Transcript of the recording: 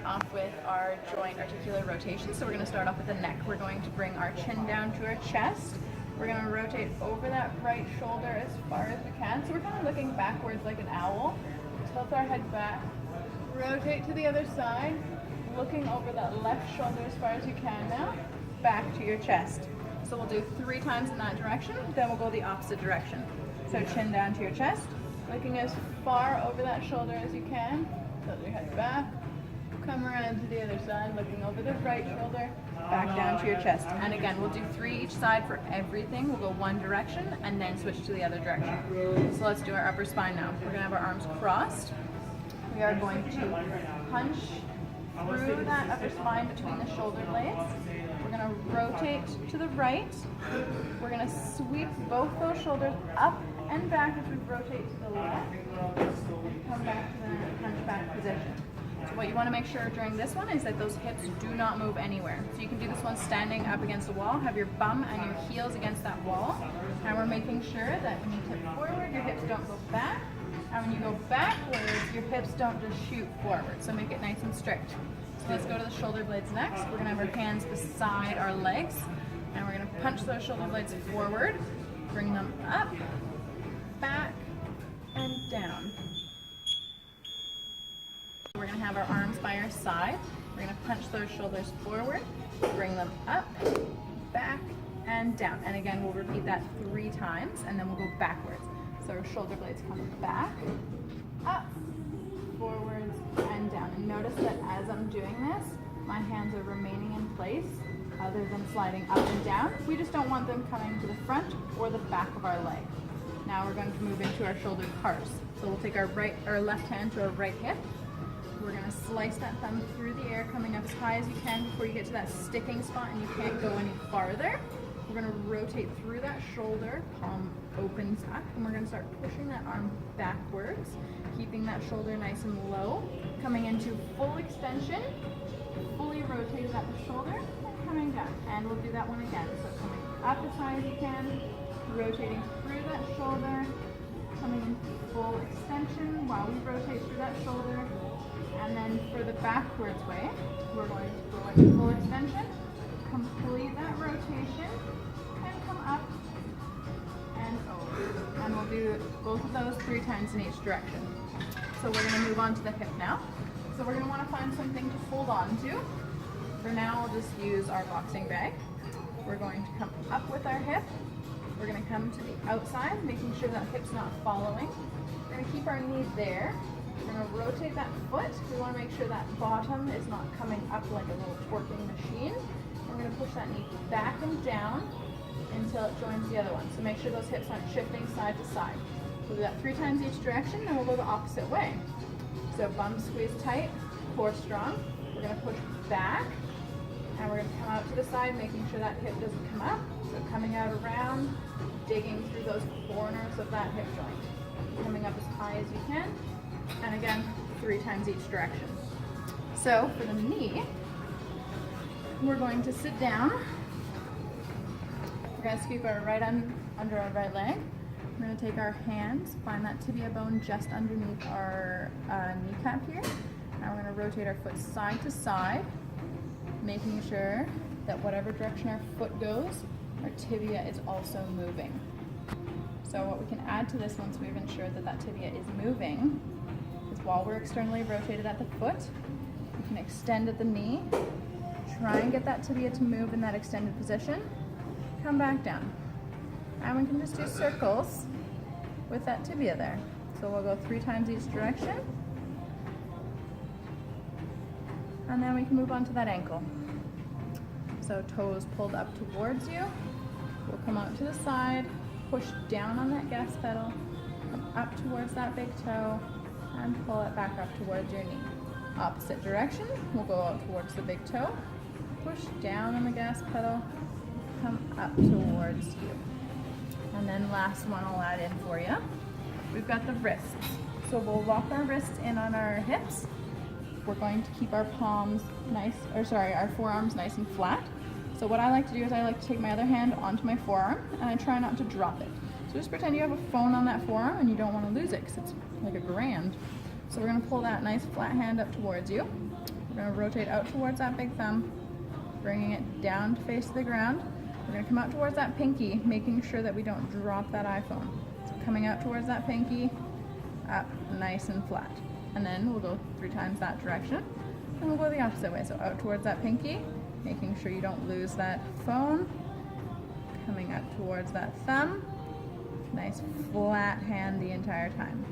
Off with our joint articular rotation. So we're going to start off with the neck. We're going to bring our chin down to our chest. We're going to rotate over that right shoulder as far as we can. So we're kind of looking backwards like an owl. Tilt our head back. Rotate to the other side. Looking over that left shoulder as far as you can now. Back to your chest. So we'll do 3 times in that direction. Then we'll go the opposite direction. So chin down to your chest. Looking as far over that shoulder as you can. Tilt your head back. Come around to the other side, looking over the right shoulder, back down to your chest. And again, we'll do 3 each side for everything. We'll go one direction and then switch to the other direction. So let's do our upper spine now. We're gonna have our arms crossed. We are going to punch through that upper spine between the shoulder blades. We're gonna rotate to the right. We're gonna sweep both those shoulders up and back as we rotate to the left. And come back to the punch back position. So what you want to make sure during this one is that those hips do not move anywhere. So you can do this one standing up against the wall, have your bum and your heels against that wall. And we're making sure that when you tip forward, your hips don't go back. And when you go backwards, your hips don't just shoot forward. So make it nice and strict. So let's go to the shoulder blades next. We're going to have our hands beside our legs. And we're going to punch those shoulder blades forward. Bring them up, back, and down. We're going to have our arms by our side. We're going to punch those shoulders forward, bring them up, back, and down. And again, we'll repeat that 3 times, and then we'll go backwards. So our shoulder blades come back, up, forwards, and down. And notice that as I'm doing this, my hands are remaining in place, other than sliding up and down. We just don't want them coming to the front or the back of our leg. Now we're going to move into our shoulder carves. So we'll take our left hand to our right hip. We're going to slice that thumb through the air, coming up as high as you can before you get to that sticking spot and you can't go any farther. We're going to rotate through that shoulder, palm opens up, and we're going to start pushing that arm backwards, keeping that shoulder nice and low, coming into full extension, fully rotated at the shoulder, and coming down. And we'll do that one again. So coming up as high as you can, rotating through that shoulder, coming into full extension while we rotate through that shoulder. And then for the backwards way, we're going to go into full extension, complete that rotation, and come up and over. And we'll do both of those 3 times in each direction. So we're going to move on to the hip now. So we're going to want to find something to hold on to. For now, we'll just use our boxing bag. We're going to come up with our hip. We're going to come to the outside, making sure that hip's not following. We're going to keep our knee there. We're going to rotate that foot. We want to make sure that bottom is not coming up like a little twerking machine. We're going to push that knee back and down until it joins the other one. So make sure those hips aren't shifting side to side. We'll do that 3 times each direction, and we'll go the opposite way. So bum squeeze tight, core strong. We're going to push back, and we're going to come out to the side, making sure that hip doesn't come up. So coming out around, digging through those corners of that hip joint. Coming up as high as you can. And again, 3 times each direction. So for the knee, we're going to sit down. We're going to scoop our right arm under our right leg. We're going to take our hands, find that tibia bone just underneath our kneecap here. Now we're going to rotate our foot side to side, making sure that whatever direction our foot goes, our tibia is also moving. So what we can add to this once we've ensured that that tibia is moving is while we're externally rotated at the foot, we can extend at the knee, try and get that tibia to move in that extended position, come back down. And we can just do circles with that tibia there. So we'll go 3 times each direction. And then we can move on to that ankle. So toes pulled up towards you. We'll come out to the side, push down on that gas pedal, come up towards that big toe, and pull it back up towards your knee. Opposite direction, we'll go out towards the big toe, push down on the gas pedal, come up towards you. And then last one I'll add in for you. We've got the wrists. So we'll lock our wrists in on our hips. We're going to keep our palms our forearms nice and flat. So what I like to do is I like to take my other hand onto my forearm and I try not to drop it. So just pretend you have a phone on that forearm and you don't want to lose it because it's like a grand. So we're going to pull that nice flat hand up towards you. We're We're gonna rotate out towards that big thumb, bringing it down to face the ground. We're gonna come out towards that pinky, making sure that we don't drop that iPhone. So coming out towards that pinky, up, nice and flat. And then we'll go 3 times that direction. And we'll go the opposite way. So out towards that pinky, making sure you don't lose that phone. Coming up towards that thumb. Nice flat hand the entire time.